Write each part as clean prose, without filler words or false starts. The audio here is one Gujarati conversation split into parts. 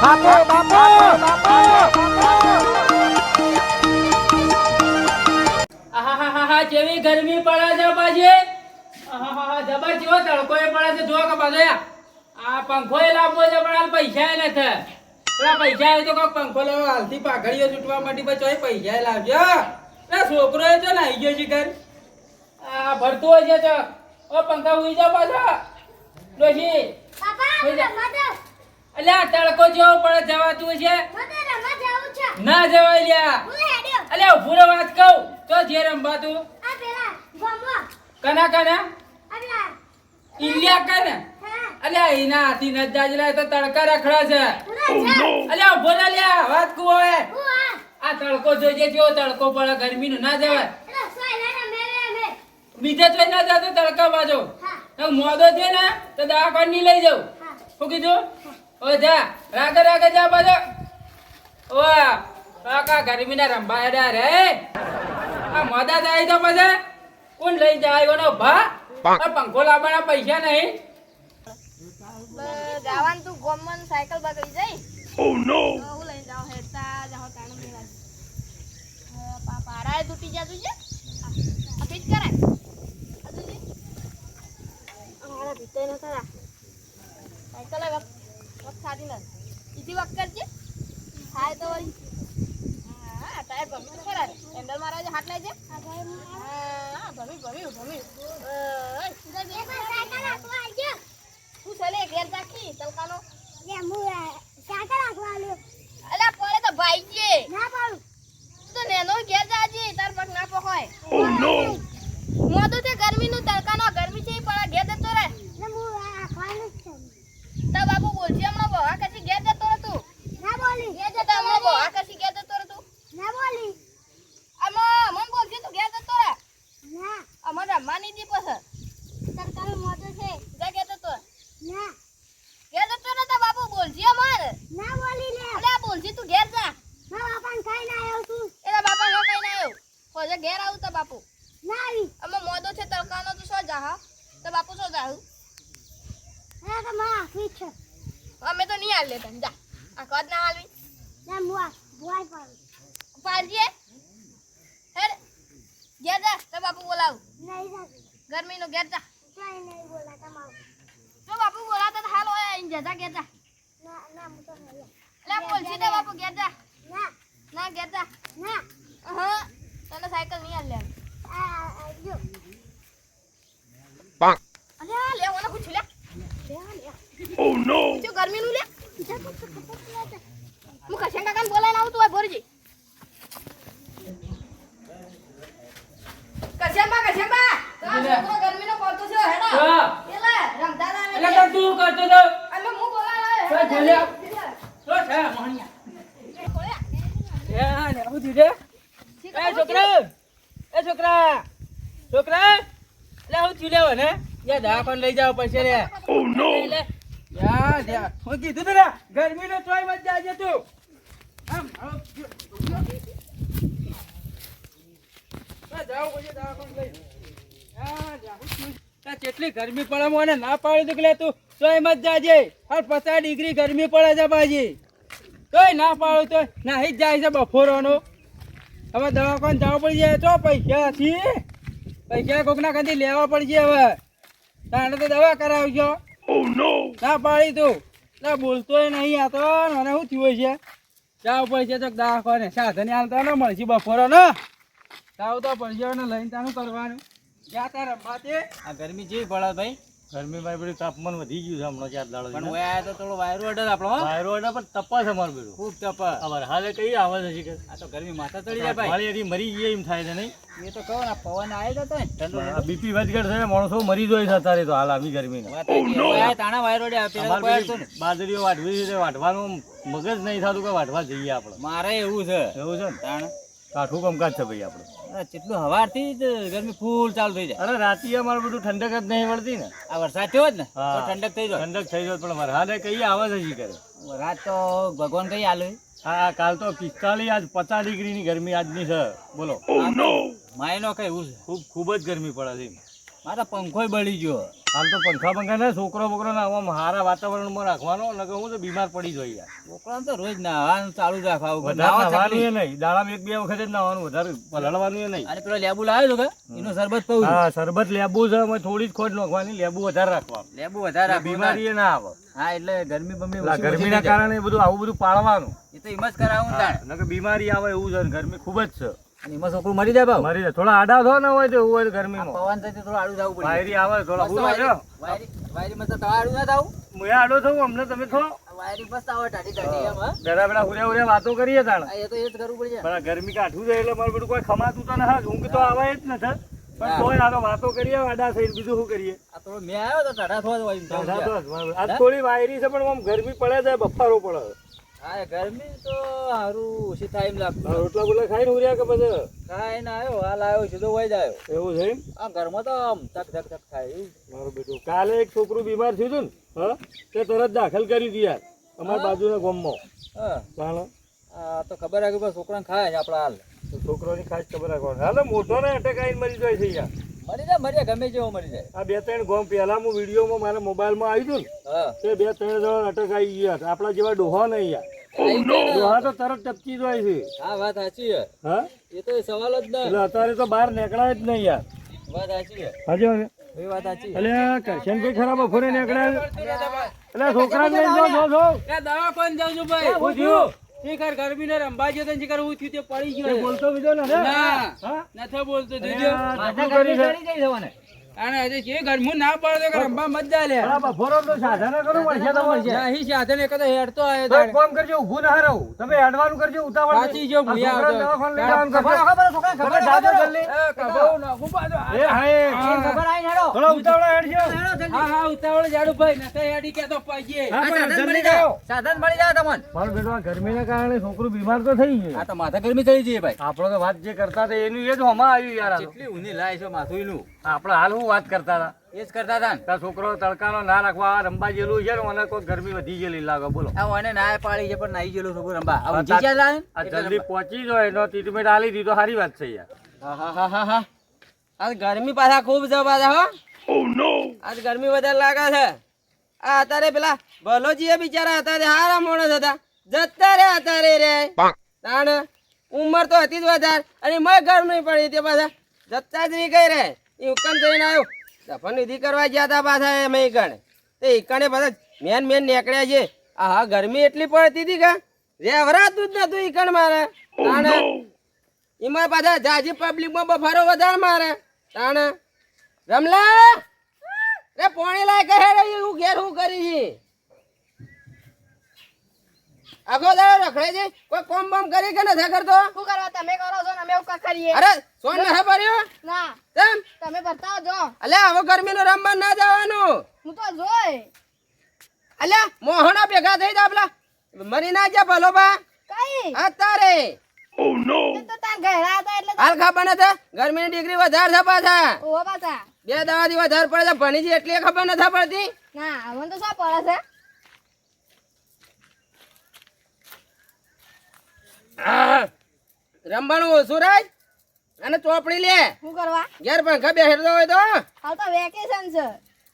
બાપુ બાપુ આહાહાહા જેવી ગરમી પડે છે પાછી આહાહાહા જબર જેવો તડકો એ પડે છે જો કે બધે આ પંખો એ લાવવો છે પણ હાલ પૈસા એ નથી પેલા પૈસા એ તો કોક પંખો લાવો હાલથી પાઘડીઓ છૂટવા માટે પછી પૈસા એ લાવજો એ છોકરો એ છે ને આવી ગયો છે ઘર આ ભરતો હોય છે તો ઓ પંખા ઉઈ જાવ પાછો ડોશી અલ્યા તડકો જેવો પડે જવાતું છે ના જવાય લ્યા અલ્યા ઉભું રે વાત કહું તો જે રમવા તું કના કના ઇલિયા કને અલ્યા એના હાથી ન જાજલા તો તડકા રખડા છે અલ્યા ઉભો રે લ્યા વાત કહું હવે આ તડકો જોજે જેવો તડકો પડે ગરમીનો ના જવાય બીજે તો ના જાતો તડકા બાજુ મોદો છે ને તો દવાખાને ની લઈ જાઉં શું કીધું ઓ જા રાગે રાગે જા બાજુ ઓ કાકા ગરમીના રંબા હેડા રે આ મોદા જાય તો પછી કોણ લઈ જાય ઓનો ભા પંખો લાવવાના પૈસા નહીં જાવાન તું ગોમન સાયકલ બગડી જાય ઓ નો હું લઈ જાવ હેતા જાવ તાણ મેરા પારાય તૂટી જા તુજે આ ફિટ કરાય આ તુજે અમારા ભીતે ન કરા સાયકલ વક સાડી ન ઈથી વક કરજે થાય તો વળી હા ટાયર ભમી કરા હેન્ડલ મારા જે હાથ લેજે હા ભમી ઓય સીધા બે સાયકલ આપવા આવજો તું ચલે ઘેર જાખી તલકાનો લે મુ સાયકલ આપવા લ્યો અલા પડે તો ભાઈ જે ના પાડું તો નેનો ઘેર જાજી તાર પગ ના પહોય ઓ નો મોદો તે ગરમી નું તલકાનો ગરમી છે પડે ઘેર જતો રે ને મુ આખવાનું છે તા બાપુ બોલજી હમણાં બહા કસી ઘેર જતો રે તું ના બોલી ઘેર જતો હમણાં બહા કસી ઘેર જતો રે તું ના બોલી આમાં મન બોલજી તું ઘેર જતો રે ના અમાર રમાની દી પસ તલકાનો મોદો છે જા ઘેર જતો ના ઘેર જતો રે તા બાપુ બોલજી અમાર ના બોલી લે અલે બોલજી તું ઘેર જા ના બાપાને કઈ ના આવ્યો તું એના બાપા નો કઈ ના આવ્યો હોજે ઘેર આવું તા બાપુ ના આવી અમે મોદો છે તલકાનો તું સો જા હા તો બાપુ સો જાઉં હા તો માં ફીટ છે અમે તો નહીં હાલ લેતા જા આ કદ ના હાલવી ના મુઆ બોય પાડજે હેર ઘેર જા તો બાપુ બોલાવ નહીં જા ગરમી નો ઘેર જા કઈ નહીં બોલાતા માવ જો બાપુ બોલાતા હાલ હોય ઇન જા ઘેર જા ના ના મુ તો નહીં લે બોલ સીધા બાપુ ઘેર જા ના ના ઘેર જા ના હા તને સાયકલ નહીં હાલ લે આ જો પાંક અલે લે ઓને કુછ લે ઓ નો જો ગરમી નું લે મુ કશેન કાકાને બોલાઈને આવું તું ભોરજી કશેન બા તો ગરમી નો પડતો છે હેડા એલે રમતા ના એટલે તું કરતો તો અમે મુ બોલાય તો જલ્યા તો છે મોહણિયા એ ને આવું દીધે એ છોકરા લે હું ચીલે હો ને યા દવાખાને લઈ જાવ પડશે રે ઓ નો યા હું કીધું તું ને ગરમી નો તોય મત જાજે તું આમ જાવ પછી દવાખાને લઈ કેટલી ગરમી પડે મને ના પાડી દે કે તું તોય મત જાજે હાલ 50 ડિગ્રી ગરમી પડે છે બાજી તોય ના પાડું તો નાહી જ જાય છે બફોરોનો હવે દવાખાને જવું પડી જાય તો પૈસા કોકના કંથી લેવા પડશે હવે તાણે તો દવા કરાવજો ઓ નો ના પાડી તું ના બોલતોય નહીં આ તો મને શું થયું છે જવું પડશે તો દવાખાને સાધન હાલતા ન મળશે બફોરો ને જાવ તો પડશે ને લઈને તાનું કરવાનું જ્યાં ત્યાં રમવા તે આ ગરમી જેવી પડે ભાઈ ગરમી માં બધું તાપમાન વધી ગયું છે હમણાં ચાર દાડો પણ ઓય આ તો થોડો વાયરો અડે આપણો વાયરો એટલે પણ તપસ અમારું બધું ખૂબ તપા અમારે હાલે કઈ આવે છે કે આ તો ગરમી માથા ચડી જાય ભાઈ વાળી મરી ગઈ એમ થાય છે નહીં એ તો કહો ને પવન આવ્યો તો ઠંડો બીપી વધઘટ છે માણસો મરી જાય છે અત્યારે તો હાલ આવી ગરમી તાણા વાયરો અડે પેલા કોઈ અડતો ને બાજરીઓ વાઢવી છે વાઢવાનું મગજ નહીં થતું કે વાઢવા જઈએ આપણે મારે એવું છે ને તાણ કાઠું કામકાજ છે ભાઈ આપણે કેટલું હવારથી જ ગરમી ફૂલ ચાલુ થઈ જાય અરે રાતે અમારે બધું ઠંડક જ નહીં વળતી ને આ વરસાદ થયો જ ને તો હા. ઠંડક થઈ જાય ઠંડક થઈ જાય પણ મારે હાલે કઈ આવે છે જી કરે રાત તો ભગવાન કઈ આલે હા કાલ તો 45 આજ 50 ડિગ્રીની ગરમી આજની છે બોલો માયનો કઈ એવું છે ખૂબ જ ગરમી પડે છે મારા પંખોય બળી ગયો હાલ તો પંખા બંખા ના છોકરો બોકરો ના આવા હારા વાતાવરણમાં રાખવાનો નકર હું તો બીમાર પડી જાય યાર. છોકરાને તો રોજ નાવાનું ચાલુ જ રાખવા વધારે નહાવાનું એ નહીં, દાડામાં એક બે વખત જ નહાવાનું, વધારે પલાળવાનું એ નહીં. અને પેલો લેબુ લાવ્યો છો કે એનો શરબત પીવું છું. હા શરબત લેબુ છે, એમાં થોડી જ ખોટ નાખવાની, લેબુ વધારે રાખવાનું. લેબુ વધારે રાખવું બીમારી એ ના આવે. હા એટલે ગરમી બમી પેલા ઓછી ઓછી ગરમીના થઈ જાય. કારણે એ બધું આવું બધું પાળવાનું. એ તો એમ જ કરાવું તાણ. નકર બીમારી આવે એવું છે, ગરમી ખૂબ જ છે. અને એમાં છોકરું મરી જાય ભાવ. મરી જાય. થોડા આડા થો ના હોય તો એવું હોય ગરમીમાં. પવન થાય તો થોડું આડું જવું પડે. વાયરી આવે થોડા મસ્ત ઉભા રહ્યો. વાયરીમાં તો તમારે આડું ના થવું. હું આડો થઉં અમને તમે થો. વાયરી મસ્ત આવે ટાઢી ટાઢી એમ હા. બેડા બેડા ઉર્યા ઉર્યા વાતો કરીએ તાણ. એ તો એ જ કરવું પડે. પણ આ ગરમી કાઢવું છે એટલે મારું બધું કોઈ ખમાતું તો ના, ઊંઘ તો આવે જ નથી. પણ તોય આ તો વાતો કરીએ આડા થઈને, બીજું શું કરીએ. આ તો મેં આવ્યો તો ટાઢા થવા જ હોય એમ તો. આજ થોડી વાયરી છે પણ આમ ગરમી પડે છે, બફારો પડે. હા ગરમી તો સારું ઓછી થાય એમ લાગતું. રોટલા બોટલા ખાઈને ઉર્યા કે પછી કાંઈ ના આવ્યો હાલ આવ્યો સીધો વહી જ આવ્યો. એવું છે એમ? આ ઘરમાં તો આમ ધક ધક ધક થાય. મારું બેટું કાલે એક છોકરું બીમાર થયું હતું ને, હા તે તરત દાખલ કરી હતી યાર અમારા બાજુના ગામમાં. હા જાણો આ તો ખબર રાખી પણ છોકરાને ખાય છે આપણા હાલ. તો છોકરોની ખાસ ખબર રાખવાની. હાલો મોટો ને અટેક આવીને મરી જાય છે યાર. મરી જાય ગમે જેવો મરી જાય. આ 2-3 ગામ પહેલા હું વિડીયોમાં મારા મોબાઈલમાં આવ્યું હતું હા ને, તે 2-3 જણા અટેક આવી ગયા. આપણા જેવા ડોહા નહીં યાર. ડોહા તો તરત ટપકી જાય છે. હા વાત સાચી છે. હા એ તો સવાલ જ નહીં. એટલે અત્યારે તો બહાર નીકળાય જ નહીં યાર. વાત સાચી છે. હાજી એ વાત સાચી. એટલે કરશનભાઈ ખરા બપોરે નીકળ્યા એટલે છોકરાને લઈને જો એ દવા કોણ જાઉં છું ભાઈ? શું થયું? શીખર ગરમીને રંભા ગયો તો શીખર હું થયું તે પડી એ ગયો. બોલતો બીજો ને ના હા નથી બોલતો જોજો. માથા કરી છે. અને હજુ જે ગરમી ના પડે તો રંભા મત જા લે. બરાબર, બપોરો તો સાધન કરું મળશે તમારે. નહીં સાધન એક તો હેડતો આવ્યો તો એક તાણે. કામ કરજો, ઊભું ના રહું. તમે હેડવાનું કરજો, ઉતાવળ નહીં. સાચી જો આ ભૂયા છોકરાને આવતો. દવાખાને લઈ જવાનું કરજો. તમે જાજો જલ્દી. એ કબાઉ નાખું પાછો. એ હા, એ. થોડા ઉતાવળા હેડજો. હા હા ઉતાવળ જાડું ભાઈ નતો હેડી કે તો પગે. હા, પણ જલ્દી કરો. સાધન મળી જાય તમને. મારું બેટું આ ગરમીના કારણે છોકરું બીમાર તો થઈ ગયું. આ તો માથા ગરમી થઈ જઈએ ભાઈ. આપણો તો વાત જે કરતા હતા એનું એ જ હમણાં આવ્યું યાર. આ તો. કેટલી ઊંધી લાય છે માથું એનું. આપણે હાલ હું વાત કરતા હતા. એ જ કરતા હતા ને. તાર છોકરો તડકાનો ના રાખવા આ રંબા જેલું છે ને, મને કોઈ ગરમી વધી ગયેલી લાગે. બોલો આ ઓને ના પાડી છે પણ નાઈ ગયેલું છોકરું રંબા. આ આ ઊંઘી ક્યાં લાવે? આ જલ્દી પહોંચી જાય એનો ટ્રીટમેન્ટ આલી દીધો, સારી વાત છે યાર. હા આજ ગરમી પાછા ખૂબ છે પાછા હો. Oh no! આજ ગરમી વધારે લાગે છે. આ અત્યારે પેલા ભલોજી બિચારા અત્યારે હારા માણસ હતા, જતા રે અત્યારે રે તાણ ઉંમર તો હતી જ વધારે અને મય ગરમી પડી તે પાછા જતા જ રહી ગઈ રે. એ ઉકન જઈને આવ્યો દફન વિધિ કરવા ગયા હતા પાછા એમ ઈકણ તે ઈકણે પાછા મેન નીકળ્યા છે. આ ગરમી એટલી પડતી હતી કે રેવરાતું જ નતું ઈકણ મારે તાણ. એમાં પાછા જાજી પબ્લિકમાં બફારો વધારે મારે તાણ. રમલા રે પોણી લાય કહે રે હું ઘેર હું કરી છે આખો દાડો રખડે છે, કોઈ કોમ બમ કરી કે નથી કરતો? શું કરવા તમે કરો છો ને અમે એવું કાંઈ કરીએ? અરે સોન નથી ભર્યો ના તેમ તમે બતાવો જો. અલ્યા હવે ગરમીનું રમવા ના જવાનું. હું તો જોઈ અલ્યા મોહણા ભેગા થઈ જા પેલા મરી ના જા ભલો બા કઈ અત્યારે. Oh no! એ તો તાર ઘેરા હતા એટલે હાલ ખબર નથી ગરમીની ડિગ્રી વધારે છે પાછા ઓવા પાછા 2 દાડાથી વધારે પડે છે. ભણી છે એટલી ખબર નથી પડતી. ના અમને તો શું પડે છે રમવાનું ઓછું રાજ અને ચોપડી લે શું કરવા? ઘેર પંખા બેસતો હોય તો. હાલ તો વેકેશન છે.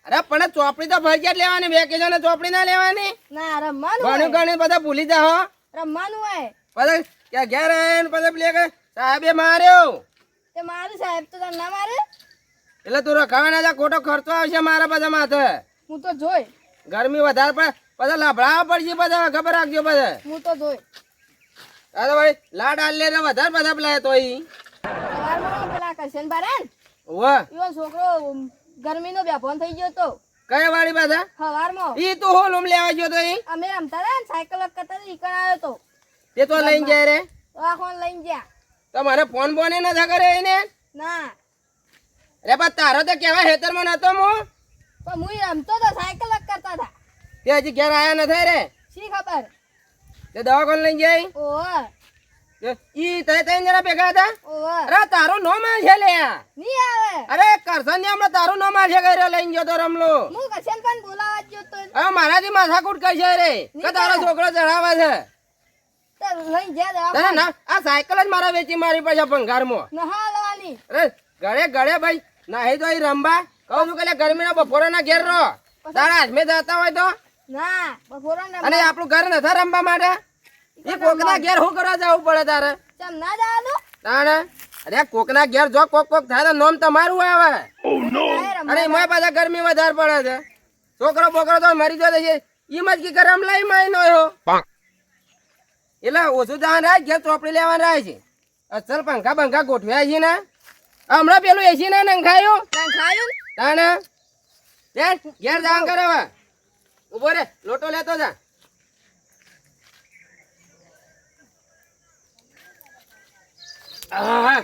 અરે પણ ચોપડી તો ફરજિયાત લેવાની, વેકેશન ચોપડી ના લેવાની. ના રમવાનું ઘણું હોય. ઘણું બધા ભૂલી જાઓ. રમવાનું હોય પછી ત્યાં ઘેર આવીને પછી પેલી કે સાહેબે માર્યો તે મારું સાહેબ તો તને ના મારે. એટલે તું રખાવાના જા, ખોટો ખર્ચો આવશે મારા બધા માથે. હું તો જોઈ ગરમી વધારે પડે પછી લભડાવા પડશે બધા, ખબર રાખજો પછી. હું તો જોઈ અરે ભાઈ લાડ આલે ને વધારે બધા પેલા તો સવારમાં પેલા કરશન બારે વાહ ઈવન છોકરો ગરમીનો બેફોન થઈ ગયો તો કઈ વાળી બધા સવારમાં ઈ તું હોલ લેવા ગયો તો ઈ અમે રમતા હતા ને સાયકલ કરતા ઈકણ આવ્યો તો તે તો લઈને જાય રે. તો આ ફોન લઈને ગયા. તો મને ફોન બોને ન કરે એને. ના અરે પણ તારો તો કેવા હેતરમાં નતો મો, પણ હું રમતો તો સાયકલ કરતા હતા. તે હજી ઘેર આયા નથી રે. શી ખબર? તે દવાખાને લઈને જાય ઓહો ઈ તય તય જરા ભેગા હતા. ઓહો અરે તારું નો માં છે લે. નહીં આવે. અરે કરશન ને હમણાં તારું નો માં છે કર્યો લઈને ગયો તો રમલો. હું કરશન પણ બોલાવા જ ગયો તો હવે મારાથી માથાકૂટ કરશે રે કે તારો છોકરો ચડાવે છે. તો લઈને ગયા તને ના આ સાયકલ જ મારા વેચી મારી પડશે ભંગારમાં. નહાલવાની અરે ગળે ગળે ભાઈ નાહી તો અહીં રમવા કહું છું કે લે ગરમીના બપોરના ઘેર રહો તારા હાથમે જતા હોય તો ના બપોરના અને આપણું ઘર નથી રમવા માટે એ કોકના ઘેર શું કરવા જવું પડે તારે ચમ ના જવાનું તાણે અરે કોકના ઘેર જો કોક થાય તો નોમ તમારું આવે Oh no! અને એમાં પાછા ગરમી વધારે પડે છે છોકરો બોકરો તો મરી જતો છે ઈમ જ કી ગરમ લઈ માઈ નો એટલે ઓછું જવાનું રાખ ઘેર ચોપડી લેવાનું રાખ છે અસલ પંખા બંખા ગોઠવ્યા છે ને હમણાં પેલું એસી ના નંખાયું ખાયું તાણે ઘેર જવાનું કરે હવે ઉભો રે લોટો લેતો જા આહા.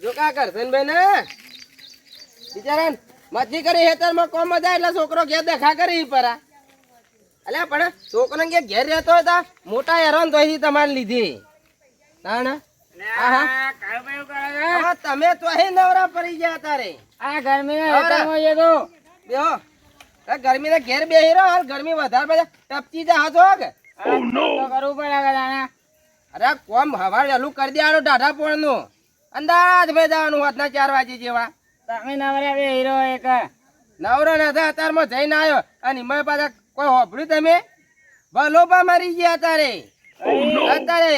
જો કા કરશન ભાઈ ને બિચારા મસ્તી કરી હેતરમાં કોમ મજા એટલે છોકરો ઘેર દેખા કરી પરા અલ્યા પણ છોકરો કે ઘેર રહેતો હોય તો મોટા હેરાન તો તમારે લીધી તાણે આહા. હવે તમે તો અહીં નવરા પડી ગયા તારે આ ગરમી બેહો ગરમી ઘેર બેહી રહો હાલ ગરમી વધારે બધા ટપચી જા છો કે Oh no! કરવું પડે અરે કોમ હવાર વહેલું કરી દેવાનું ટાઢા પોળ નું અંદાજ મેં જવાનું હોતના 4 વાગે જેવા તમે નવરા બે હીરો એક નવરો નથી અત્યારમાં જઈને આવ્યો અને મેં પાછા કોઈ હોભળ્યું તમે ભલોપા મરી ગયા તારે અત્યારે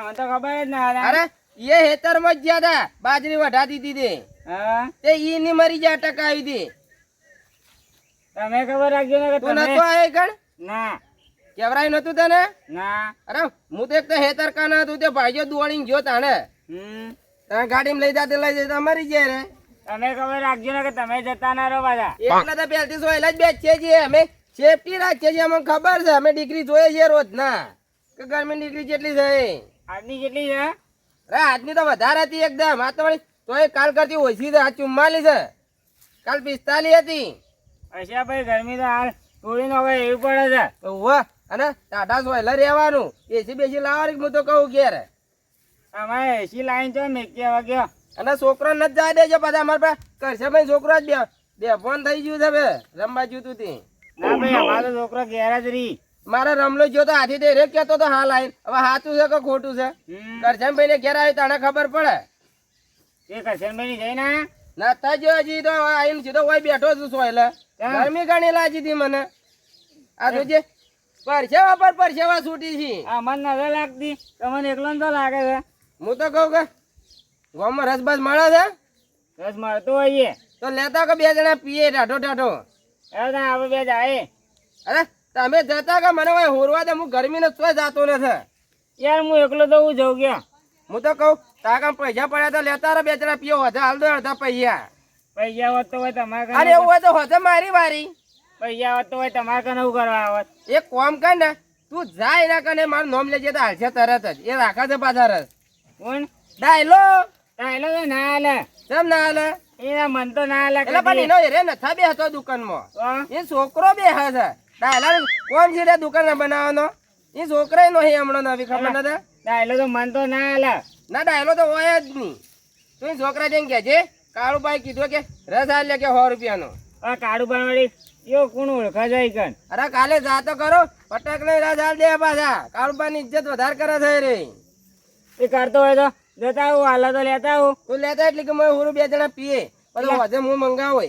મને તો ખબર જ ના અરે એ હેતરમાં જ ગયા હતા બાજરી વઢા દીધી તે હા તે ઈ ની મરી ગયા ટકાવી હતી તમે ખબર રાખજો ને કે તું તમે નતો આયો ગણ ના કેવરાય નતું તને ના અરે હું તો એક તો હેતર કાના હતું તે ભાઈજો દોડીને ગયો તાણે તને ગાડીમાં લઈ જતા મરી જાય રે તમે ખબર રાખજો ને કે તમે જતા ના રહો પાછા એટલે તો પહેલથી સોયલા જ બેસીએ છીએ અમે સેફટી રાખીએ છીએ અમને ખબર છે અમે ડિગ્રી જોઈએ છીએ રોજ ના કે ગરમી ડિગ્રી કેટલી છે આજની કેટલી છે અરે આજની તો વધારે હતી એકદમ આ તો વળી તોય કાલ કરતી ઓછી છે આ 44 છે કાલ 45 હતી અચ્છા ભાઈ ગરમી તો હાલ થોડી નો હવે એવી પડે છે વાહ અને ટાટા સોયલા રહેવાનું એસી બેસી લાવવાની હું તો કહું ઘેર અમારે એસી લાઈન છે મેકી વાગ્યો અને છોકરો ન જાય દેજો પાછા અમારે પાસે કરશે ભાઈ છોકરો જ બે ફોન થઈ ગયું છે બે રમવા જતું તી ના ભાઈ અમારો છોકરો ઘેર જ રહી મારે રમલો જો તો હાથી દે રે કેતો તો હાલ આવીને હવે સાચું છે કે ખોટું છે કરશે ભાઈ ને ઘેર આવી તને ખબર પડે એ કરશનભાઈ જઈને આયા નતા જો હજી તો આવીને સીધો હોય બેઠો છું સોયલે ગરમી ઘણી લાગી હતી મને આ જોજે પરસેવા પર પરસેવા છૂટી છે આ મન નજર લાગતી તમને એકલો ને તો લાગે છે હું તો કહું કે ગામમાં રસ બસ મળે છે બસ મળતો હોઈએ તો લેતા કે 2 જણા પીએ ટાઢો ટાઢો આપણે બે જાય અરે તમે જતા કે મને ભાઈ હોરવા દે હું ગરમીનો તોય જાતો નથી યાર હું એકલો તો હું જઉં ગયો હું તો કહું તાકા પૈસા પડ્યા તો લેતા રહો 2 જણા પીઓ વધે હાલ દો અડધા પૈસા પૈસા હોત તો હોય તમારે અરે એવું હોય તો હોતે મારી વારી પૈસા હોત તો હોય તમારે કને એવું કરવા આવત એક કોમ કર ને તું જા એના કને મારું નામ લેજે તો હાલશે તરત જ એ રાખા છે પાછા રસ કોણ ડાયલો ચાલો તો ના હાલે કેમ ના હાલે એ મન તો ના હાલે એટલે પણ એનો રે નથા બેહતો દુકાનમાં એ છોકરો બેહે છે ડાયલા કોણ છે રે દુકાન બનાવવાનો એ છોકરા નો હમણાં નવી ખબર નથી ચાલો તો મન તો ના હાલે ના ડાયલો તો હોય જ નહીં તું છોકરા જઈને કે છે કાળુભાઈ કીધું કે રસ હાલ લે કે 100 રૂપિયાનો આ કાળું बनवाड़ी યો કોણ ઓળખા જાય કન અરે કાલે જાતો કરો પટક ને રસ હાલ દે પાછા કાળુભાઈ ની ઇજ્જત વધારે કરે છે રે એ કરતો હોય તો જતા હું હાલ તો લેતા હું તું લેતા એટલે કે મેં હુરું 2 જણા પીએ પછી વધે હું મંગાવો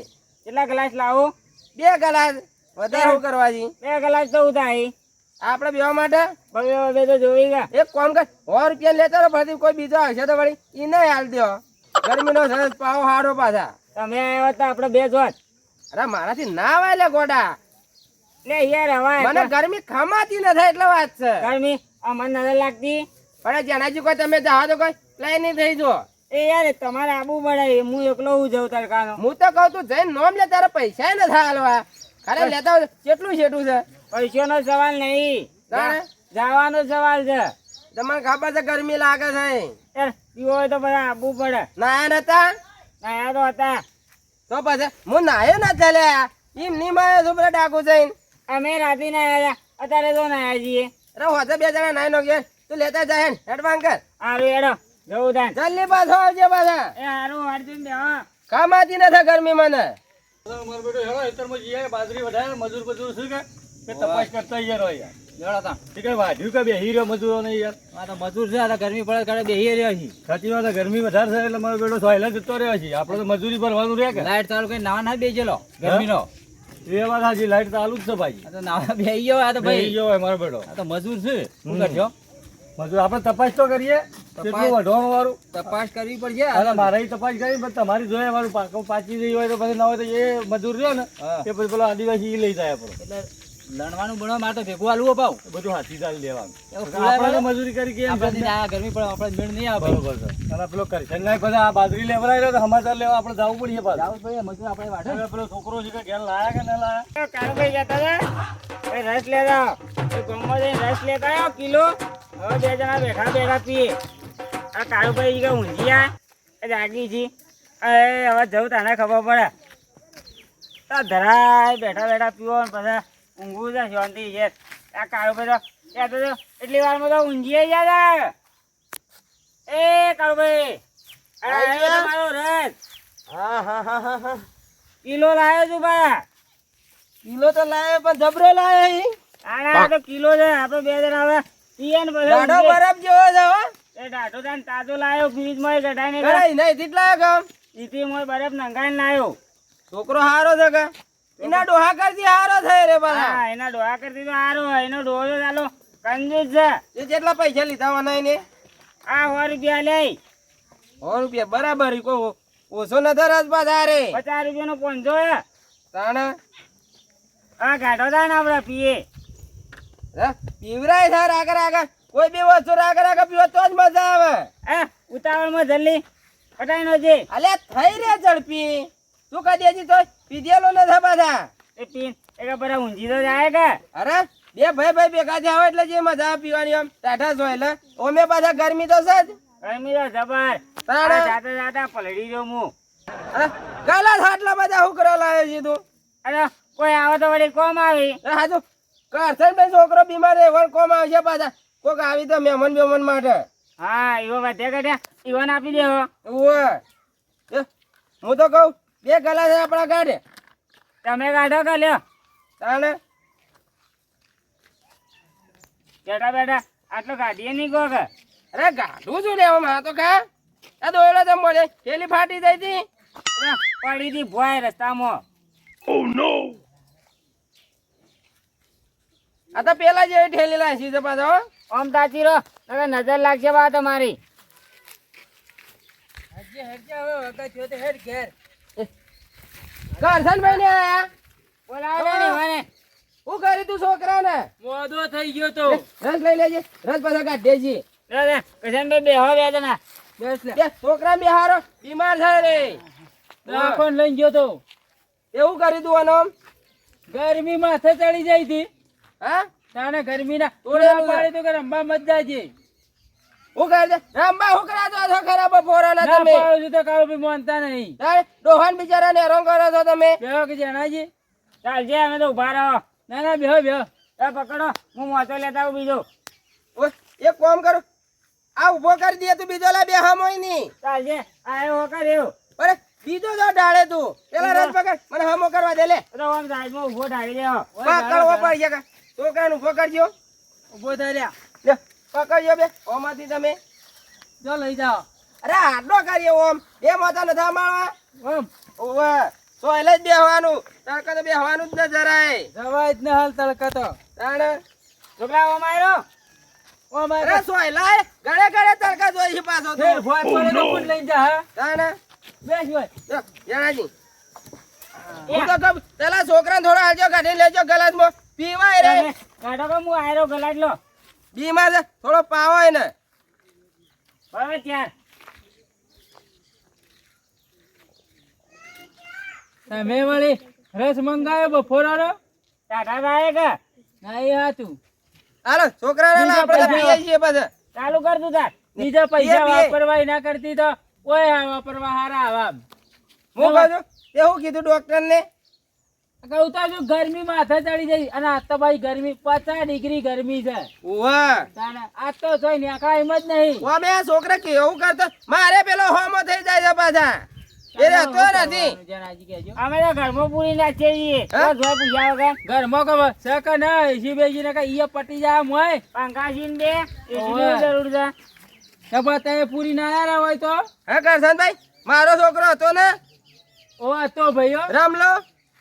કેટલા ગ્લાસ લાવો 2 ગ્લાસ વધારે શું કરવા જી 2 ગ્લાસ તો ઉતારી આપણે બેવા માટે બે તો જોઈ ગયા એક કામ કર 100 રૂપિયા લેતા રહો પછી કોઈ બીજો આવશે તો વળી ઈ નહીં હાલ દો ગરમીનો સરસ પાવો હાડો પાછા તમે આવ્યો તો આપણે બે જોત અરે મારાથી ના આવાય લે ગોડા લે યાર હવે મને ગરમી ખમાતી નથી એટલે વાત છે ગરમી આ મને નજર લાગતી પણ જણાજી કોઈ તમે જાઓ તો કોઈ લઈ નહીં થઈ જો એ યાર તમારે આબુ પડે હું એકલો હું જઉં તડકાનો હું તો કહું તું જઈને નોમ લે તારે પૈસા નથી હાલવા ખાલી લેતા હોય કેટલું છેટું છે પૈસાનો સવાલ નહીં તાણે? જવાનો સવાલ છે તમને ખબર છે ગરમી લાગે છે યાર પીવો હોય તો બધા આબુ પડે નાયા નતા ના તો હતા તો પછી હું નાયો ના ચાલે એમ ની માયો છું પેલા ડાકુ જઈને અમે રાતે ના આવ્યા અત્યારે તો ના આવ્યા છીએ અરે હોતે 2 જણા નાઈ નો ગયા તું લેતા જાય ને હેડવાન કર સારું હેડો જવું તાન જલ્દી પાછો આવજે પાછા એ સારું અર્જુન બે હા કામાતી નથી ગરમી મને મારો બેટો હેરો ખેતરમાં જઈએ બાજરી વધારે મજૂર બજૂર શું કે તપાસ કરતા યાર જોડો તા એ કઈ વાઢ્યું કે બેહી રહ્યો મજૂરો નહીં યાર. આ તો મજૂર છે, આ તો ગરમી પડે ઘરે બેહી રહ્યો છે. સાચી વાત છે, ગરમી વધારે છે એટલે મારો બેટો સોયલા જતો રહ્યો છે. આપણે તો મજૂરી ભરવાનું રહે કે લાઈટ ચાલુ કરી નાવા ના બેજેલો ગરમીનો. એ વાત સાચી, લાઈટ ચાલુ જ છે ભાઈ. આ તો નાવા બેહી ગયો, આ તો બેહી ભાઈ ગયો હોય મારો બેટો. આ તો મજૂર છે. શું કરશો? મજૂર આપણે તપાસ તો કરીએ કેટલું વધવાનું વાળું. તપાસ કરવી પડશે. અરે મારે ય તપાસ કરી પણ તમારી જોઈએ મારું પાકું પાછી જઈ હોય તો પછી ના હોય તો એ મજૂર રહ્યો ને હા. એ પછી પેલો આદિવાસી ઈ લઈ જાય આપણો. એટલે લણવાનું ભણવા માટે ભેગું આલવું અપાવ. એ બધું હાથી ચાલી દેવાનું. એવું આપણે તો મજૂરી કરી કે એમ આપણે છે. આ ગરમી પડે આપણે મેળ નહીં આવે. બરોબર છે. અને પેલો કરશન નાય બધા આ બાજરી લેવરાય રહ્યો તો સમાચાર લેવા આપણે જવું પડશે પાછું. જાવું પડે મજૂર આપણે વાઢે. હવે પેલો છોકરો છે કે ઘેર લાયા કે ના લાયા. કાળુભાઈ જતા હતા એ રસ લેતા એ ગામમાં જઈને રસ લેતા આવ્યો કિલો. હવે બે જણા બેઠા બેઠા પીએ. આ કાળુભાઈ કે ઊંધિયા એ જાગી છી. હવે જવું તને ખબર પડે. તો ધરાય બેઠા બેઠા પીવો ને પછી ઊંઘવું છે શાંતિ છે. આ કાળુભાઈ તો એ તો એટલી વારમાં તો ઊંઘી જાય. એ કાળુભાઈ આ તમારો રસ હા હા હા હા હા કિલો લાવ્યો છું ભાઈ. કિલો તો લાવે પણ જબરો લાવે. આ તો કિલો છે. આપણે બે જણા હવે પીએ ને પછી દાડો ઊંઘીએ. બરફ જેવો છે હો. એ ડાઢો તાન તાજો લાયો ફ્રીજમાં ગઢાઈને કરાઈ નહીં કેટલા ગામ ઈથી મોય બરફ નંગાઈને લાયો. છોકરો હારો છે કે એના ડોહા કરતી હારો થાય રે બાલા. હા એના ડોહા કરતી તો હારો હોય એનો ડોહો તો ચાલો કંજૂસ છે. એ જેટલા પૈસા લીધા હોના એને આ 100 રૂપિયા લે 100 રૂપિયા બરાબર ઈ કોઈ ઓછો ન ધરસ પાછા રે 50 રૂપિયાનો પંજો હે તાણ આ ગાઢો થાય ને આપણે પીએ હે પીવરાય થાય આગળ આગળ કોઈ બી વસ્તુ આગળ આગળ પીવો તો જ મજા આવે. એ ઉતાવળમાં જલ્દી પટાઈ નો જે અલે થઈ રે ઝડપી તું કદી હજી તો પીધેલો નથી પાછા. એ પીન એક બરા ઊંઘી તો જાય કે અરે બે ભાઈ ભેગા થયા હોય એટલે જે મજા આવે પીવાની આમ ટાઢા જ હોય એટલે ઓમે પાછા ગરમી તો છે જ. ગરમી તો જબર તાણ. આ જાતે જાતે પલડી રહ્યો હું અરે કાલા આટલા બધા હું કરવા લાવ્યો છે તું. અરે કોઈ આવે તો વળી કોમ આવી હાજુ કરસનભાઈ છોકરો બીમાર છે વળ કોમ આવશે પાછા કોક આવી તો મહેમાન માટે. હા ઈવો વધે કટ્યા ઈવન આપી દેવો ઓવે એ, હું તો કહું 2 ગલાસ આપણા ગાડે તમે કાઢો કે લ્યો તાણે બેઠા બેઠા આટલો કાઢીએ નહીં કહો કે અરે ગાઢું છું લેવામાં તો કા આ દોયડો તો મળે પેલી ફાટી જાય તી અરે, પડી હતી ભોય રસ્તામાં Oh no! આ તો પેલા જેવી ઠેલી લાસી છે પાછો હો. ઓમ તાચી રહો નકર નજર લાગશે બા તમારી કરસનભાઈ ને આયા બોલાવો ને મને હું કરી તું છોકરાને મોદો થઈ ગયો તો રસ લઈ લેજે રસ પાછા કાઢ દેજે. કિશનભાઈ બેહો બે જણા બેસ લે એ છોકરા બિહારો બીમાર છે રે દવાખાને લઈને ગયો તો એવું કરી દઉં આનો આમ? ગરમી માથે ચડી જાય હતી હા તાણે ગરમી ના તોડેલું પાડી તો કે રંબા મત જાજે હું કરી દે રંબા હું કરા દો છો ખરાબ બપોરાના ના તમે પાડું છું તો કાળું ભી માનતા નહીં તારે ડોહાન બિચારાને હેરાન કરો છો તમે. બેહો કે જણાજી ચાલજે અમે તો ઉભા રહો ના ના બેહો બેહો એ પકડો હું મોટો લેતા આવું બીજો ઓય, એક કામ કરો આ ઉભો કરી દે તું બીજો લા બે હમોય ની ચાલજે આ એવો કર્યો અરે બીજો જો ડાળે તું પેલા રસ પકડ મને હમો કરવા દે લે તો આમ સાઈડમાં ઉભો ઢાળી દેવો પકડવો પડશે કા છોકરાને ઉભો કરજો ઉભો થઈ રહ્યા લે પકડજો બે ઓમાંથી તમે જો લઈ જાઓ અરે આટલો કરીએ ઓમ એ મોટા નથી મારવા ઓમ ઓવે સોયલે જ બેહવાનું તડકા તો બેહવાનું જ ન જરાય જવાય જ ને હાલ તડકા તો તાણે છોકરા ઓમ આવ્યો ઓમ અરે સોયલા ગળે ગળે તડકા જોઈ છે પાછો તો ફેર ભોય પડે તો no. કોણ લઈને જા હા તાણે બેસ ભાઈ જો જણાજી હું તો કહું પેલા છોકરાને થોડો હાલજો કાઢી લેજો ગલાસમાં પીવાય રે કાઢો કે હું આયરો ગલાટ લો બીમાર છે થોડો પાવાય ને બરાબર ત્યાર તમે વળી રસ મંગાવ્યો બપોરાનો ટાટા થાય કે ના એ હાતું હાલો છોકરાને બીજા આપણે પૈસા પીએ છીએ પાછા ચાલુ કર તું તાર બીજા પૈસા પીએ. વાપરવા ના કરતી તો ઓય આ વાપરવા હારા આવા હું કહું છું તે હું કીધું ડોક્ટરને કહું તો હજુ ગરમી માથે ચડી જઈ અને આ તો ભાઈ ગરમી 50 ડિગ્રી ગરમી છે વાહ તાને આ તો જોઈ ને આખા એમ જ નહીં ઓ મે આ છોકરા કેવું કરતો મારે પેલો હોમો થઈ જાય છે પાછા એ રહેતો નથી. જણાજી કહેજો. અમે તો ઘરમાં પૂરી નાખીએ છીએ. હા? તો જોઈ પૂછ્યા વગર. ઘરમાં ખબર છે કે ના એસી બેસી ને કઈ ઈ પટી જાય મોય પંખાસીને બે એસીની ઓવે. જરૂર છે. તો બતાએ પૂરી ના આયા હોય તો હા કરશનભાઈ, મારો છોકરો હતો ને ઓ હતો ભાઈઓ રમલો,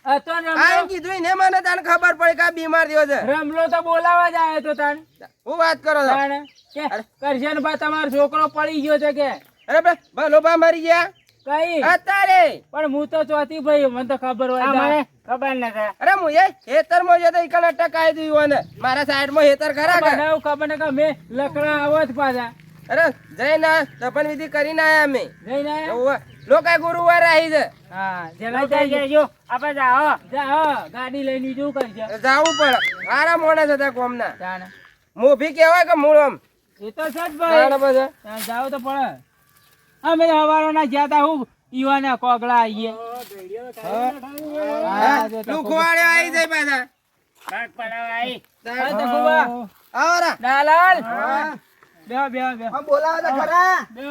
હતો આ રમલો કીધું ને મને તને ખબર પડી કે આ બીમાર થયો છે. રમલો તો બોલાવા જ આવ્યો તો તાણ હું વાત કરો છો? તાણ કે કરશન ભાઈ તમારો છોકરો પડી ગયો છે કે અરે ભલોભા મરી ગયા કઈ અત્યારે. પણ હું તો ચોથી ભાઈ મને તો ખબર હોય અમને તાણ. ખબર નથી. અરે હું એ ખેતરમાં જતો ઈકણ અટકાઈ દીધું ને મારા સાઈડમાં ખેતર ખરા કે? મને એવું ખબર ને કે મેં લકડા આવત પાછા અરે જઈને તપન વિધિ કરીને આયા અમે. જઈને આયા? ઓવે. લોકાય ગુરુવાર આવી છે, હા જરા જઈ જજો. જજો. આપણે જાઓ. જા ગાડી લઈને બીજું કરજો જાવું પડે. મારા મોણા હતા કોમના તાણ મોભી કહેવાય કે મૂળ આમ એ તો છે જ તાણે ભાઈ બધા. તાણ જાવ તો પડે અમે હવારો ના જ્યાં તા હું ઈવાના કોગળા આવીએ હા, જો તો લુખવાડે આવી જાય પાછા. ભાગ પડાવવા આવી. હા, તો ખુબા. આવો રા. દાલાલ બેહો બેહો બેહો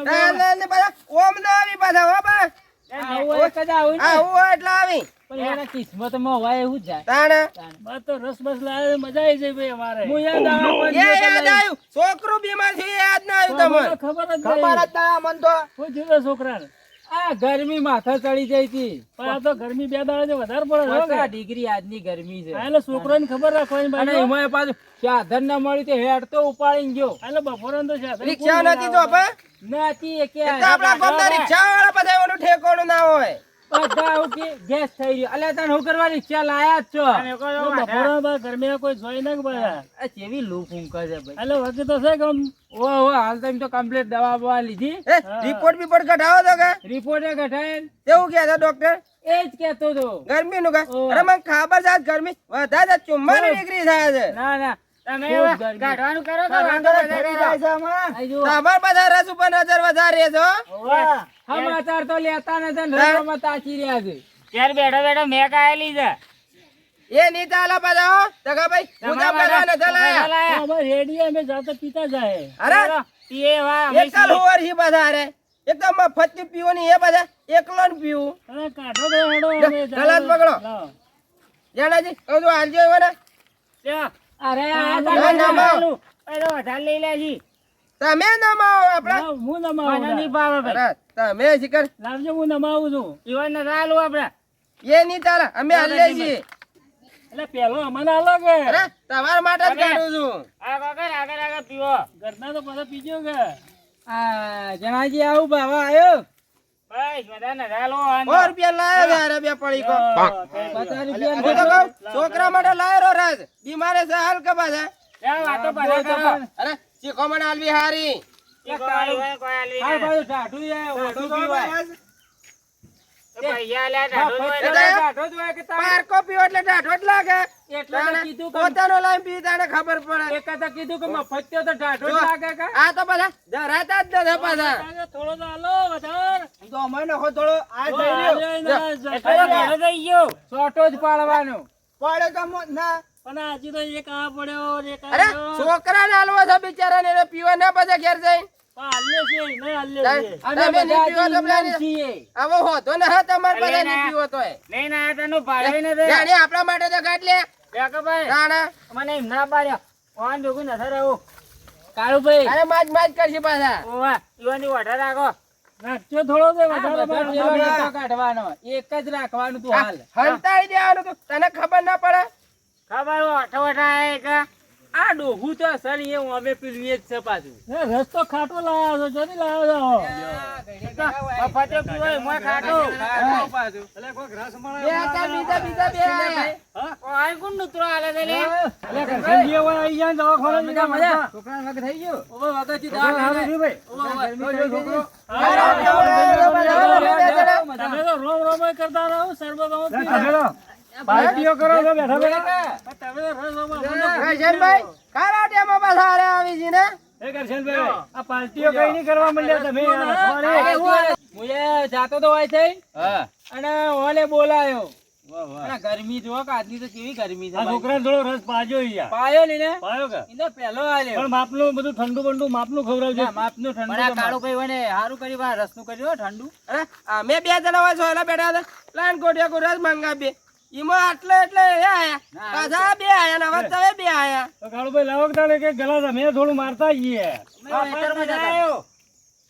તાણે ને પાછા ઓમ ના આવી પાછા હો બા. આવું એક જ આવું ને. આવું હોય એટલે આવી. પણ એના કિસ્મતમાં હોય એવું જ જાય તાણે તાણ. તો રસ બસ લાવે મજા આવી જાય ભાઈ અમારે. હું યાદ આવે પણ એ જો યાદ તમે- આવ્યું, છોકરું બીમાર છે એ યાદ ના આવ્યું તમને. ખબર જ નહીં. કોઈ જોવે છોકરાને. આ ગરમી માથા ચડી જાય હતી પણ આ તો ગરમી બે દાડા વધારે પડે છે હો કે? 50 ડિગ્રી આજની ગરમી છે આ એટલે છોકરાને ખબર રાખવાની અને બાજુ. એમાંય પાછું સાધન ના મળ્યું તો હેડ તો ઉપાડીને ગયો આ એટલે બપોરે તો છે. રિક્ષા નથી તો બા. નથી એ કે એ તો આપણા ગામના રિક્ષાવાળા બધા એનું ઠેકાણું ના હોય. બધા આવું કે ગેસ થઈ રહ્યો અલ્યા તને હું કરવા રિક્ષા લાયા જ છો બપોરે ગરમી કોઈ જોઈ ના ભાઈ. આ કેવી લૂપ ઊંઘે છે ભાઈ એટલે વગી તો છે કે આમ ઓ હાલ તો એમ તો કમ્પ્લીટ દવા બવા લીધી એ રિપોર્ટ બીપોર્ટ કઢાવો તો કે રિપોર્ટે ઘટાય એવું કે છે ડોક્ટર એ જ કેતો તો ગરમી નું કા? ઓહ. અરે મને ખબર છે આજ ગરમી વધારે 44 ડિગ્રી થાય છે. ના ના તમે ખૂબ ગરમી. કાઢવાનું કરો તો વાંધો વધારે આવે. આ જુઓ, તમાર બધા રસ ઉપર નજર વધારે છે હો. સમાચાર તો લેતા નથી ને રસ્તામાં તાકી રહ્યા છે ઘેર બેઠો બેઠો મેક આયેલી છે. એ નહીં ચાલે પાછા હો ટકાભાઈ. હું તો બધા નથી લાયા. અમારે રેડી અમે જાતે પીતા જાય. અરે પીએ વા અમે એકલ હોવર હી બધા અરે એકદમ મફત પીવાની એ બધા એકલો ને પીવું. અરે કાઢો તો હેડો અમે ગલાસ પકડો. લાવો. જાણાજી કહું છું હાલજો એવો ને. લ્યો. અરે આ આ ના, ના, ના. ચાલુ. પેલો વધારે લઈ લેજી. તમે નમાવો આપડે. લાવ, હું નમાવું મને ના. નહીં ભાવે ભાઈ. અરે તમે શિખર લાવજો હું નમાવું છું. ઈવન ને ચાલુ આપણે. એ નહીં ચાલે અમે હાલ લઈ છીએ. એટલે પેલો અમને આલો કે અરે તમારા માટે જ કાઢું છું. આગળ પીવો. ઘરના તો બધા પીજો કે આ જણાજી આવું બાવા આવ્યો બસ બધા ને ચાલો 100 રૂપિયા લાયો છે અરે બે પડી કો. 50 રૂપિયા હું તો કહું છોકરા માટે લાયો રો રાજ બીમારે છે હાલ કે પાછા. વાતો બધા કરો. અરે શીખો મને હાલવી હારી. કોઈ આલવી આ નહીં. બાજુ ઢાઢું છે, ઓઢું પીવાય. તો પૈસા લે હા, ઢાઢું પછી જોઈ એટલે લે. ઢાઢો જ હોય કે તારે. પારકો પીવો એટલે ઢાઢો જ લાગે. એટલે તો કીધું કે પોતાનો લાઈન પી તાને ખબર પડે. એક તો કીધું કે મફત થયો તો ઢાઢો જ જો, લાગે કે આ તો બધા જરાતા જ નથી પાછા. થોડો તો આલો વધારે. તો અમારે નખો થોડો આ તો આલ્યો ના, એટલો ઘેરો થઈ ગયો. છોટો જ પાડવાનો પડે તો ના. પણ હજી તો એક આ પડ્યો ને એક આ અરે પડ્યો. છોકરાને હાલવા છે બિચારાને એને પીવા ના પાછા ઘેર જઈને. પણ આલ્યો છે નહીં આલ્યો છે. અમે તમે નહીં બધા પીવો તો જીવડામ પેલા છીએ. આવો હોતો ને હા તમારે પાસે અલ્યા નહીં ના. પીવો તોય. લઈને આયા તને ભાડે નથી. જાણે આપણા માટે તો કાઢ લે. કાકાભાઈ, રાણા મને એમ ના પાડ્યો. ઓન ભેગું નથી રહેવું. કાળુભાઈ અરે માજ કરશે પાછા. ઓવા, ઈવાની વાઢા રાખો. રાખજો થોડો તો આ વધારે બધો પાડો. ટેલો નતો કાઢવાનો એક જ રાખવાનું તું હાલ હંતાઈ દેવાનું તું તને ખબર ના પડે. ખબર ઓઠો વઠા આયા કે? આ ડોહું તો અસર એ અમે પેલું એ જ છે પાછું એ રસ્તો ખાટો લાવ્યો છો, જોની લાવ્યો છો. મફતે પીવાય, મોય ખાટું. પાછું બે હતા બીજા બે આયા. ઓય કોણ નૂતરો આલે છે લે? મજા મજા છોકરાને વગર થઈ ગયો ઓવે વગરથી દવાખાને. તમે તો રોમ રોમ કરતા રહો, શરબત આવો પીવો. પાર્ટીઓ કરો છો બેઠા બેઠા. પણ તમે તો રસ આવો મને કરશનભાઈ કરાટેમાં પાછા હારે આવી છે ને. એ કરશનભાઈ, આ પાર્ટીઓ કઈ નહીં કરવા માંડ્યા તમે યાર. હું જાતો તો હોય થઈ અને ઓલે બોલાયો વાહ, વાહ. અને ગરમી જો કે આજની તો કેવી ગરમી છે આ ભાઈ. છોકરાને થોડો રસ પાજો યાર. પાયો ને પાયો કે? એને પહેલો આલ્યો પણ માપનું બધું ઠંડુ બંડુ માપનું ખવડાવજો. ના, માપનું ઠંડુ પણ આ તો કાળું માપ. ભાઈ મને હારું કરી વા રસનું કર્યું હો ઠંડુ. અરે અમે બે જણા હોય સોયલા બેઠા હતા પ્લાન કોટિયા કો રસ માંગા બે ઈમાં આટલે એટલે એ આયા ના, પાછા બે આયા ને હવે તમે બે આયા તો કાળુભાઈ લાવો કે તારે કે ગલાસ અમે થોડું મારતા આવીએ. અમે ખેતરમાં જતા આવ્યો.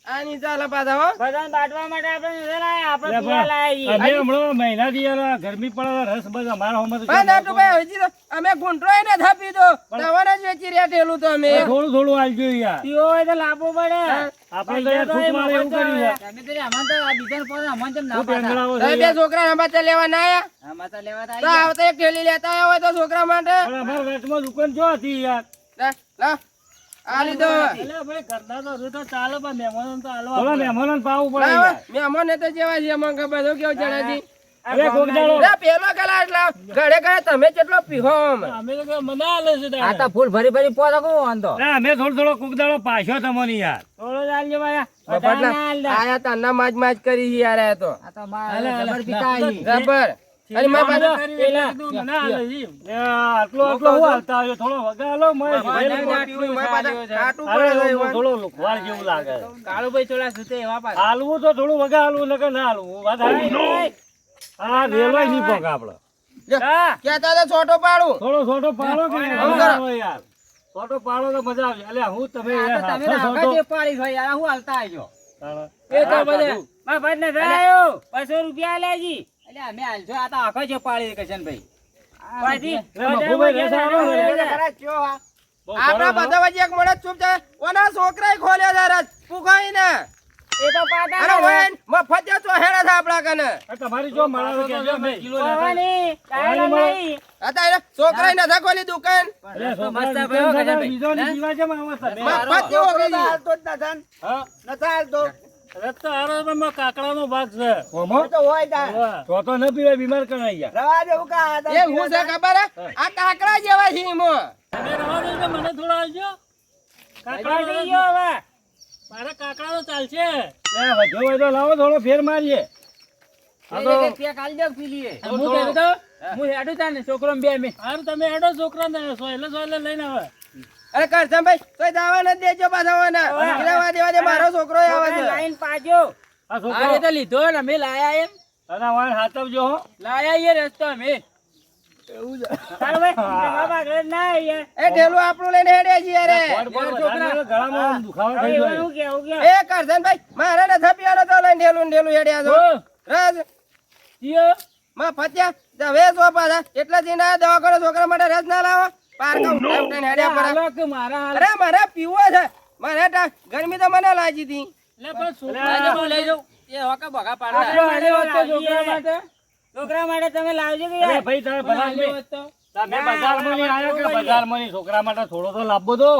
આની ચાલે પાછા હો બધાને બાટવા માટે આપણે નજર આયા, આપણે એટલે પીવા લાયા અમે છીએ. હમણાં મહિનાથી યાર આ ગરમી પડે રસ બસ અમારા હોમાં તો ભાઈ નાટુભાઈ હજી તો અમે ગુંટરોય ને થાપી દો દવાને જ વેચી રહ્યા ઠેલું તો અમે થોડું થોડું આલજો યાર. પીવો હોય તો લાવવો પડે. આપણે તો યાર છૂટ મારે એવું કર્યું છે. તમે તો અમને તો આ બીજાને પોતે અમને તો ના શું પાડતા. ટેંગડાવો તમે છે બે યાર? છોકરા રમત લેવા ના આયા આમાં તો લેવા તો તો આવી આવતા એક ઠેલી લેતા આવ્યા હોય તો છોકરા માટે પણ અમારા રસમાં દુકાન જો હતી યાર. લા આ લીધો એટલે ભાઈ ઘરના તો હજુ તો ચાલે પણ મહેમાનોને તો આલવા પડે. મહેમાનોને પાવું પડે લાવો, યાર. મહેમાન ને તો જેવા છે અમને ખબર છે કેવું જણાજી અરે કોક દાડો પેલો કલાક લાવ ઘરે ઘરે તમે કેટલો પીહો અમે અમે તો કે મને આલે છે આ દાડે. તો ફૂલ ભરી ભરી પોતો કોણ વાંધો. ના, અમે થોડો કોક દાડો પાછો તમને યાર. થોડો જ આલજો ભાઈ. મફતના વધારે ના આલતા. આયા તાના માજ કરી છે યાર આ તો આ તો મારા જબર પિતા આવી. રબર અરે મારા પાસે પેલા કીધું મને આલે છે. આટલો આટલો હું હાલતા આવ્યો થોડો વગાડો મય કાટું અરે પડે એવો થોડો લુખવાડ જેવું લાગે. કાળુભાઈ થોડા સુતે એવા પાછા. હાલવું તો થોડું વગાડવું નકર ના હાલવું. વાત હાચી. આ રેલવાય નહીં પોક આપડે. કેતા હતા છોટો પાડું થોડો છોટો પાડો કે આમ મજા કરો. આવે યાર. છોટો પાડો તો મજા આવે. અલ્યા હું તમે આ યાર તો તમે હાથો તો છોટો. હગા જે પાડી હોય યાર, હું હાલતા આવજો. તાણે. એ તો બધા મારા ભાઈ ને ધરાયો 200 રૂપિયા લેજી. એટલે અમે હાલજો, આ તો આખો જે પાડી કિશનભાઈ. પાછી મફુભાઈ રહેશે આવો ને. બહુ આપડા સરસ હો. બધા વચ્ચે એક મોણસ ચૂપ છે ઓના છોકરાએ ખોલ્યો છે રસ પૂખાઈ ને એ તો પાટા અરે હોય મફત તો હેડા છે આપડા કને આ તમારી જો મળાવે કે જો અમે કિલો પાવાની, કાયદો નહીં. અત્યારે છોકરાએ નતા ખોલી દુકાન અરે તો છોકરા મસ્ત દુકાન ભાઈ થતા ભાઈ. બીજોની જીવા કેમ આવો તમે? મફત જેવો ગઈ હા? રસ તો હારો પણ મારા કાકડાનો ભાગ છે. હોય તો તો ન પીવાય, બીમાર કરાઈ ગયા. એ હું છે ખબર હે? આ કાકડા જેવા છે ઈમો તમે રવા દો તો મને થોડો આલજો. કાકડા પાડી ગયો હવે. મારા કાકડા તો ચાલશે. લે વધ્યો હોય તો લાવો થોડો ફેર મારીએ. આ તો એક પેક આલજો પી લઈએ. હું કહેતો તો, હું હેડું તા ને છોકરો બે અમે હારું તમે હેડો છોકરાને સોયલે લઈને આવે. અરે કરશનભાઈ તોય દાવા ન દેજો પાછા ઓના રેવા દેવા દે મારો છોકરો આવે છે લાઈન પાજો. આ આ છોકરો રીતે લીધો ને અમે લાયા એમ તને વાળ હાથવજો હો. લાયા એ રસ્તો અમે ચાલો ભાઈ, બાબા ઘરે ના આવીએ. એ ઢેલું આપણું લઈને હેડે છે યાર વોટ બોલ વધારે એટલે ગળામાં આમ દુખાવો થઈ હવે જાય. હું કે, હું કે. એ કરશનભાઈ મારે ને થપિયાનો તો લઈને ઢેલું હેડ્યા છો ઓ, રસ ઈયો, માં ફત્યા તમે સો પાછા એટલા દિન આ દવા કરો છોકરા માટે રસ ના લાવો પારકા ઉઠાઈને હેડ્યા પર હાલો કે મારા હાલ અરે મારે પીવો છે મારે ગરમી તો મને લાગી હતી એટલે પણ છોકરા લાવજો, હું લઈ જાઉં. એ હોકા ભગા આપણે પાડતા. હાલ્યો હોત તો છોકરા માટે છોકરા માટે તમે લાવજો કે અરે યાર. ભાઈ તારે પણ હાલ્યો બજારમાં હોત તો તમે બજારમાં નહીં આવ્યા કે બજારમાં નહીં? છોકરા માટે થોડો તો લાવવો દો.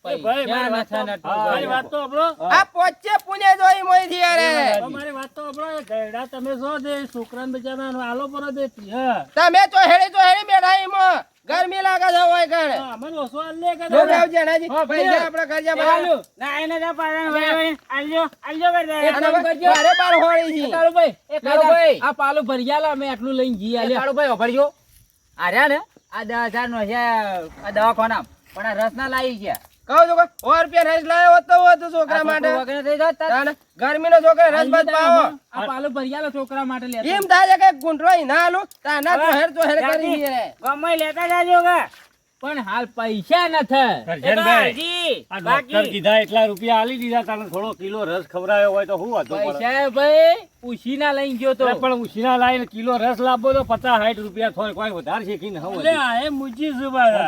ભાઈ પૈસા મારી વાત તો- નથી નટુ હા, મારી વાત તો સાંભળો. આ પોચે પુણે જોઈ મોઈ થી યાર તો મારી વાત તો સાંભળો. એ ગયડા તમે છો તે છોકરાને બિચારાને આલો પર દે હા. તમે તો હેડી બેઠા એમાં ગરમી લાગે છે હોય કણ હા, મને ઓછો આલ લે કે જો જાવ જણાજી પૈસા આપડા ખર્ચા હાલ્યો. ના એને તો પાડવાનું ભાઈ, ભાઈ. આલજો, આલજો કરી દે. એક કામ કરજો. મારે બાર હોળી છે કાળુભાઈ, એ કાળુભાઈ. આ પાલું ભરી આલો, અમે આટલું લઈને જઈએ આલ્યા. કાળુભાઈ વાપરજો. આ રહ્યા ને આ 10,000 નો છે આ દવાખાના, પણ આ રસ ના લાવી ગયા. કહું છું કે 100 રૂપિયા રસ લાવ્યો હોત તો હોત છોકરા માટે વગર થઈ જાત તાર. તાને ગરમી નો છોકરા રસ બસ પાવો આ પાલું ભરી આલો છોકરા માટે લેતા. એમ થાય છે કે ગુંઠરો ના આલું તાના તો હેર કરી દે ગમે લેતા જાજો કે. પણ હાલ પૈસા નથી. કરજણભાઈ, હજી આ બાકી. ડોક્ટર કીધા એટલા રૂપિયા આલી દીધા, તને થોડો કિલો રસ ખવડાવ્યો હોય તો શું વાંધો પડે? પૈસા ભાઈ ઉછીના લઈને ગયો તો. અરે પણ ઉછીના લાવીને કિલો રસ લાવવો તો 50-60 રૂપિયા થોય, કોઈ વધારે શીખીને હવે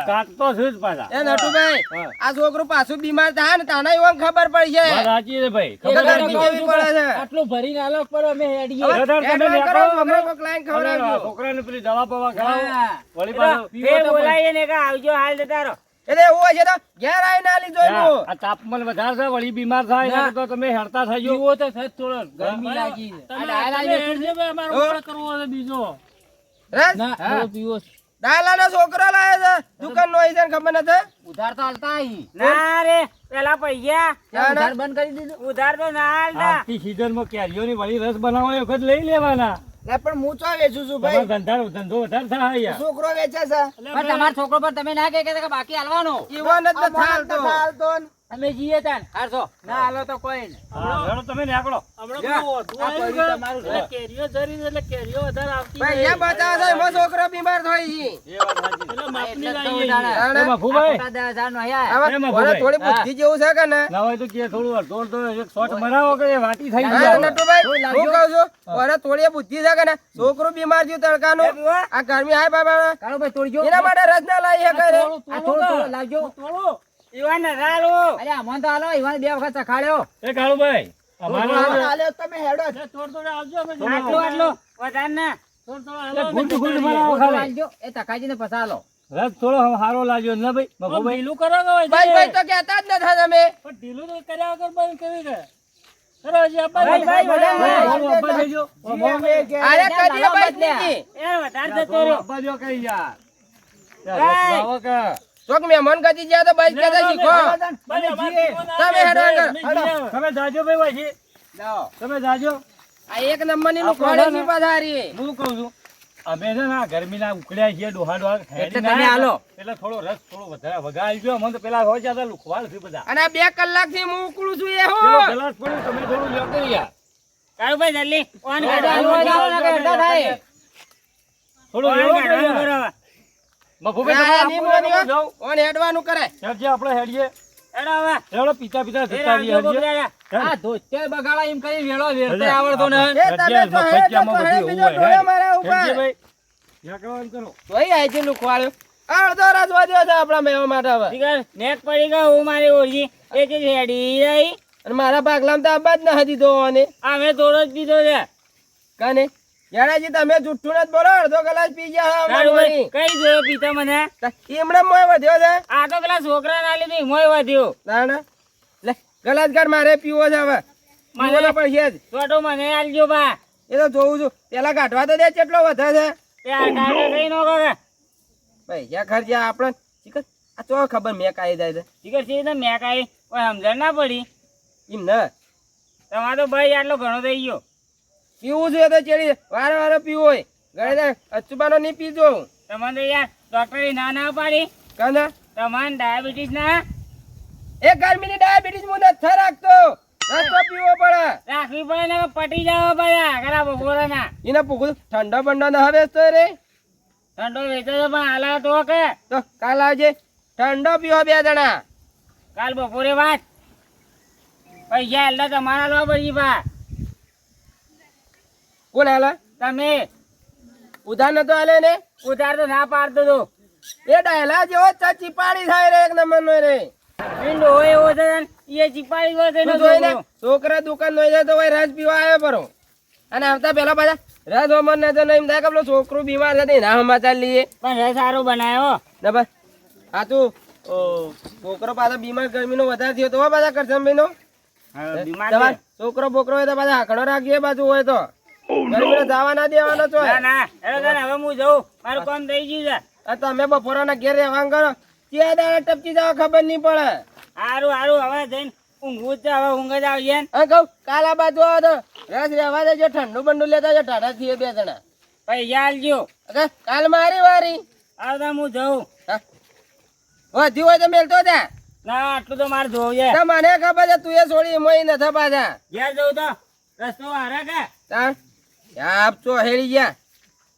કાક તો છે જ પાછા. એ નટુભાઈ હા. આ છોકરું પાછું બીમાર થાય ને તાના એવું ખબર પડશે વાત સાચી છે ભાઈ. એક ખબર વાર ખબર નથી. કેવી પડે છે આટલું ભરીને આલો પર અમે હેડીએ. હવે દાદા, તમે એડવાન્સ લેતો કરો, આવો, છોકરા અમે- કોક લાઈન અરે આ ખવડાવજો. છોકરાને પેલી દવા પવા ખવડાવો. હા. વળી પાછો પીવો એ તો બોલાવીએ ને કે આવજો હાલ જતા રહો. એટલે એવું હશે તો ઘેર આવીને આલી જોઈશું. આ તાપમાન વધારે છે, વળી બીમાર થાય ના. એના કરતા તમે હેરતા થઈ જાઓ. પીવો તો સજ થોડો ગરમી લાગી છે. રસ ના થોડો પીવો છે. ડાલાનો છોકરો લાવ્યો છે દુકાન નો છે ખબર નથી ઉધાર તો હાલતા આઈ. ના રે પેલા પૈસા ઉધાર બંધ કરી દીધું. ઉધાર તો ના હાલતા. આવતી સીઝનમાં કેરીઓની વળી રસ બનાવવાની વખત લઈ લેવાના. લે પણ હું ચો વેચું છું તમારો ભાઈ ધંધો વધારે થાય યાર. છોકરો વેચે છે પણ તમારા છોકરો પર તમે ના કહે કે બાકી હાલવાનો ઈવન જ નથી હાલતો. અમે જઈએ તાન હારશો ના હાલો તો કોઈ નહીં હા, હેડો તમે નીકળો. ભાઈ એ બતાવો છો એમાં છોકરો બીમાર થઈ છે. એ વાત સાચી. તાણે એ મફુભાઈ. આપણા 10,000 નો આયા. આમાં એમાં મને ભૂલાય. થોડી બુદ્ધિ જેવું છે કે ના ના હોય તો કે થોડું અડધો અડધો એક શોટ મરાવો કે એ વાટી થઈ હા, જાય. નટુભાઈ, હું કહું છું મને થોડી બુદ્ધિ છે કે ના છોકરું બીમાર થયું તડકાનું આ ગરમી હાય બાબા કાળુભાઈ તોડજો એના માટે રસ ના લાવી શકે રે આ થોડું લાવજો ઈવાન રાલો અરે આમન તો હાલો ઈવાન 2 વખત ચખાડ્યો એ કાળુભાઈ અમારે તમે હેડો આટલો વધાર ના ગુંડ ગુંડ મરાવો ખાલી. લાવજો એ તકાજીને પસાલો રસ થોડો હારો લાગ્યો ને ભાઈ મફુભાઈ. ભાઈ ભાઈ તો કહેતા જ નથી તમે ભાઈ, ભાઈ, ભાઈ. થોડું અબ્બા દેજો. અરે કદી ભાઈ નીતિ. થોડું અબ્બા દ્યો કઈ યાર. યાર, રસ લાવો કે. ચોક મહેમાન ગતિ જ્યાં તો ભાઈ કહેતા શીખો તમે હેડો આગળ. તમે જાજો ભાઈ વાજી. તમે જાજો. આ એક નંબરની નું ખોળે છે પધારી હું કહું છું અમે છે ને આ ગરમીના ઉકળ્યા છીએ ડોહા ડોહા હેડી એટલે ના તમે હાલો. એટલે થોડો રસ થોડો વધારે વગાડી ગયો મને તો પેલા હોય છે લુખવાડ છે બધા અને આ 2 કલાક થી હું ઉકળું છું એ પેલો હું ગલાસ પડ્યો તમે થોડું લ્યો કરી યાર કાળુભાઈ જલ્દી ઓન થોડું લેવો કરી યાર. મફુભાઈ ની તમારે મોની જાઉં ઓન હેડવાનું કરે હેડજે આપણે હેડીએ હેડો પીતા પીતા જતા રહીએ હેડીએ. આ ધોત્યા બગાડા એમ કરી વેળો વેરતે આવડતો ને એ તમે તો હેડ તો હેડ બીજો ઢોળે મારા ઉપર હેડજે ભાઈ યા કરવાનું કરો. જોઈ આઈ છે લુખવાડ્યો અડધો રાત વધ્યો છે આપણા મેવા માટે હવે નેટ પડી ગયો હું મારી ઓળખી એ જે રેડી રહી અને મારા પાગલામ તો આબા જ ન હતી ધોવાને અમે થોડો જ પીધો છે કાને યારાજી તમે જુઠ્ઠું નથી બોલો અડધો કલાક પી ગયા કાળુભાઈ કઈ જોયો પીતા મને ઈમણે મોય વધ્યો છે આ તો પેલા છોકરા ના લીધી મોય વધ્યો ના લે ગલાસ કર મારે પીવો છે હવે મને પણ છે જ છોટો મને આલજો બા એ તો જોઉં છું પેલા કાઢવા તો દે કેટલો વધે છે ત્યાં કાઢો કઈ નો કરે ભાઈ જ્યાં ખર્ચા આપણે શીખર આ તો ખબર મેં કાઈ જાય છે ઠીક છે તો મેં કાઈ કોઈ સમજણ ના પડી એમ ન તમારો તો ભાઈ આટલો ઘણો થઈ ગયો પીવું છે તો ચેડી વારે વારે પીવું હોય ગળે અચુબાનો નહીં પીજો તમને તો યાર ડોક્ટરે ના ના પાડી કાના તમારે ડાયાબિટીસ ના એ ગરમીની ડાયાબિટીસ હું નથી રાખતો રસ્તો પીવો પડે રાખવી પડે ને પટી જાવ પાછા ખરા બપોરે ના એને પૂછું ઠંડો બંડો ના હવે તો રે ઠંડો વેચો તો પણ હાલા તો કે તો કાલ આવજે ઠંડો પીવો 2 જણા કાલ બપોરે વાત પૈસા એટલે તમારા લો પડી બા કોણ હાલા તમે ઉધાર નતો હાલે ને ઉધાર તો ના પાડતો તો એ ડાયલા જેવો ચાચી પાડી થાય રે એક નંબર નો રે ઈંડો હોય એવો છે ને, એ ચીપાડી ગયો છે એનો તું જોઈને છોકરો. છોકરા દુકાન નો જાય તો ભાઈ રસ પીવા આવ્યો પરો અને આવતા પેલા પાછા રસ અમર ને તો એમ થાય કે પેલો છોકરું બીમાર છે ના સમાચાર લઈએ પણ રસ સારો બનાવ્યો ને બસ આ તું છોકરો પાછો બીમાર ગરમીનો વધારે થયો તો હો પાછા કરશનભાઈ નો બીમાર તમાર છે. છોકરો બોકરો હોય તો પાછા આંકડો રાખીએ બાજુ હોય તો ગરમીને જવા ના દેવાનો છો ના ના હવે તને હવે હું જઉં મારું કામ થઈ ગયું છે. આ તમે બપોરના ઘેર રહેવા કરો ત્યાં દાડા ટપકી જવા ખબર નહીં પડે હારું હારું હવે જઈને ઊંઘવું જ છે, હવે ઊંઘ જ આવશે ને. આ કહું કાલ આ બાજુ આવો તો રસ રહેવા દેજો ઠંડુ બંડુ લેતા જો ટાટા થઈએ 2 જણા પૈસા આલજો. અગર કાલ મારી વારી હવે તો હું જઉં. વધી હોય તો મેલતો જા ના આટલું તો મારે જોવું છે. તો મને ખબર છે તું એ છોડી મોઈ નથી પાછા ઘેર જવું તો રસ્તો હારા કે તાણ આપચો હેડી ગયા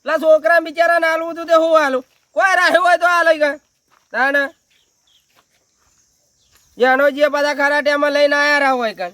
પેલા છોકરા બિચારા ને હાલવું તું તે હું હાલું કોઈ રાહ્યું હોય તો હાલ ગયા તાણ જાનો જે બધા ખરા ટેમાં લઈને આયા રહ્યા હોય કણ